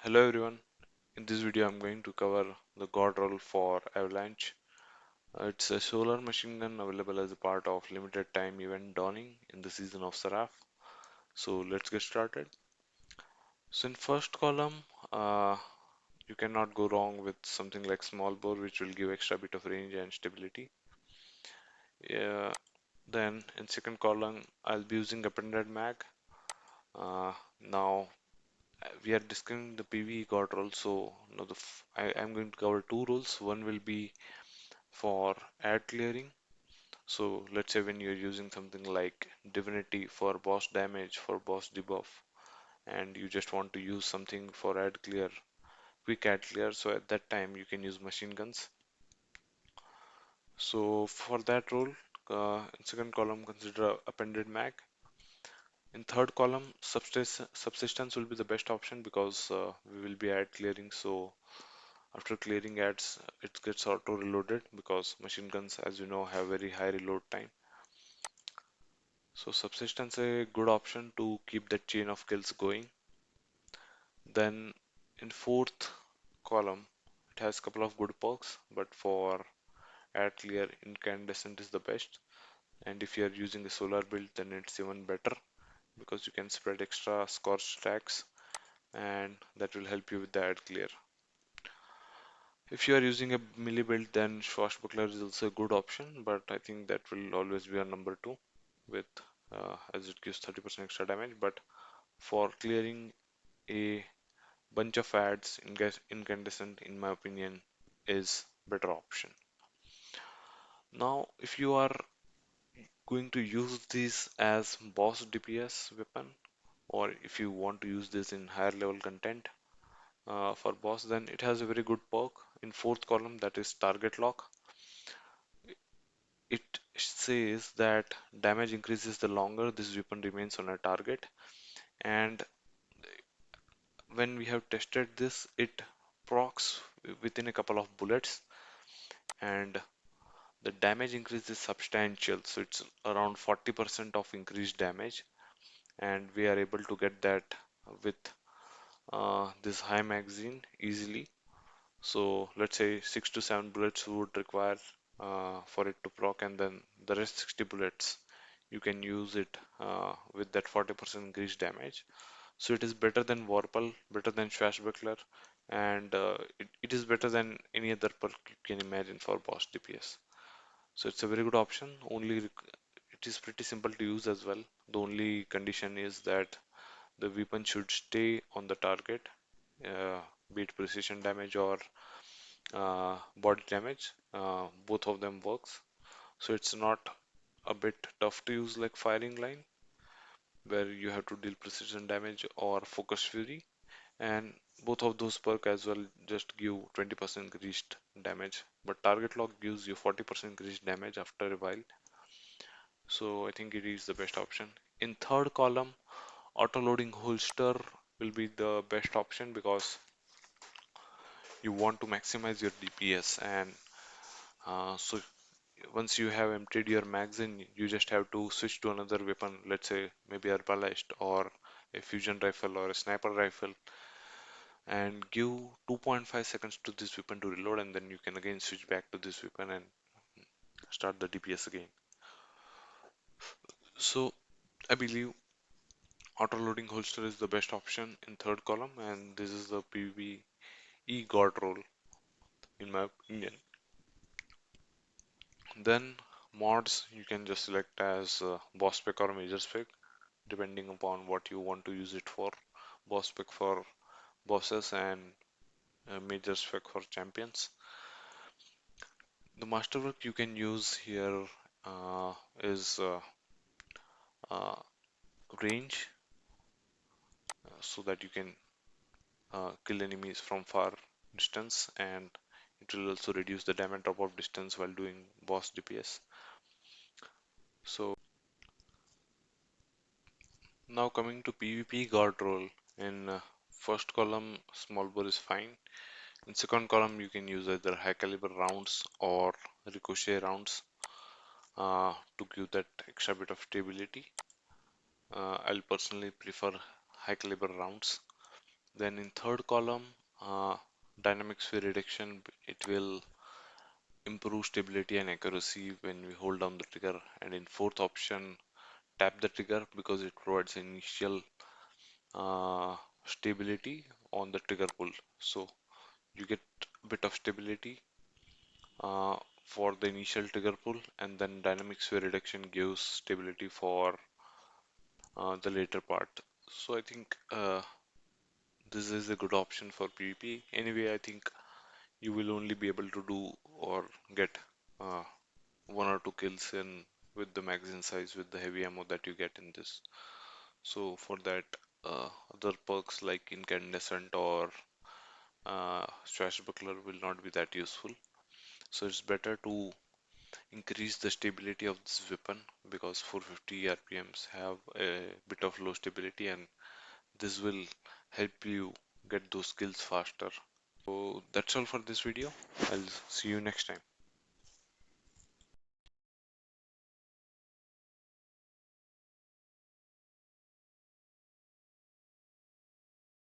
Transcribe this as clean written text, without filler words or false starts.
Hello everyone. In this video I'm going to cover the God Roll for Avalanche. It's a solar machine gun available as a part of limited time event dawning in the season of Seraph. So let's get started. So in first column, you cannot go wrong with something like small bore, which will give extra bit of range and stability. Yeah, then in second column I'll be using appended mag. Now we are discussing the PVE God Roll, so now I'm going to cover two rules. One will be for ad clearing. So let's say when you're using something like Divinity for boss damage, for boss debuff, and you just want to use something for ad clear, quick ad clear, so at that time you can use machine guns. So for that role, in second column consider appended mag. In third column, subsistence will be the best option because we will be ad clearing. So after clearing ads, it gets auto reloaded because machine guns, as you know, have very high reload time. So subsistence is a good option to keep that chain of kills going. Then in fourth column, it has a couple of good perks, but for add clear, incandescent is the best. And if you are using a solar build, then it's even better because you can spread extra scorch stacks, and that will help you with the add clear. If you are using a melee build, then swashbuckler is also a good option, but I think that will always be a number two with as it gives 30% extra damage. But for clearing a bunch of ads, incandescent in my opinion is better option. Now if you are going to use this as boss DPS weapon, or if you want to use this in higher level content for boss, then it has a very good perk in fourth column, that is target lock. It says that damage increases the longer this weapon remains on a target, and when we have tested this, it procs within a couple of bullets, and the damage increase is substantial, so it's around 40% of increased damage, and we are able to get that with this high magazine easily. So let's say 6 to 7 bullets would require for it to proc, and then the rest 60 bullets you can use it with that 40% increased damage. So it is better than Vorpal, better than Swashbuckler, and it is better than any other perk you can imagine for boss DPS. So it's a very good option. It is pretty simple to use as well. The only condition is that the weapon should stay on the target, uh, be it precision damage or body damage. Both of them works. So it's not a bit tough to use like firing line, where you have to deal precision damage or focus fury. And both of those perk as well just give 20% increased damage. But target lock gives you 40% increased damage after a while. So I think it is the best option. In third column, auto loading holster will be the best option because you want to maximize your DPS, and so once you have emptied your magazine, you just have to switch to another weapon, let's say maybe a ballast or a fusion rifle or a sniper rifle, and give 2.5 seconds to this weapon to reload, and then you can again switch back to this weapon and start the DPS again. So I believe auto loading holster is the best option in third column, and this is the PVE God roll in my opinion. Then mods you can just select as boss spec or major spec depending upon what you want to use it for. Boss spec for bosses and major spec for champions. The masterwork you can use here is uh, range, so that you can kill enemies from far distance, and it will also reduce the damage drop of distance while doing boss DPS. So now coming to PvP God roll. In first column, small bore is fine. In second column, you can use either high caliber rounds or ricochet rounds to give that extra bit of stability. I'll personally prefer high caliber rounds Then in third column, dynamic sphere reduction, it will improve stability and accuracy when we hold down the trigger. And in fourth option, tap the trigger because it provides initial uh, stability on the trigger pull. So you get a bit of stability uh, for the initial trigger pull, and then dynamic sphere reduction gives stability for the later part. So I think this is a good option for PvP. Anyway, I think you will only be able to do or get uh, one or two kills in with the magazine size with the heavy ammo that you get in this. So for that, other perks like incandescent or swashbuckler will not be that useful. So it's better to increase the stability of this weapon because 450 RPMs have a bit of low stability, and this will help you get those kills faster. So that's all for this video. I'll see you next time.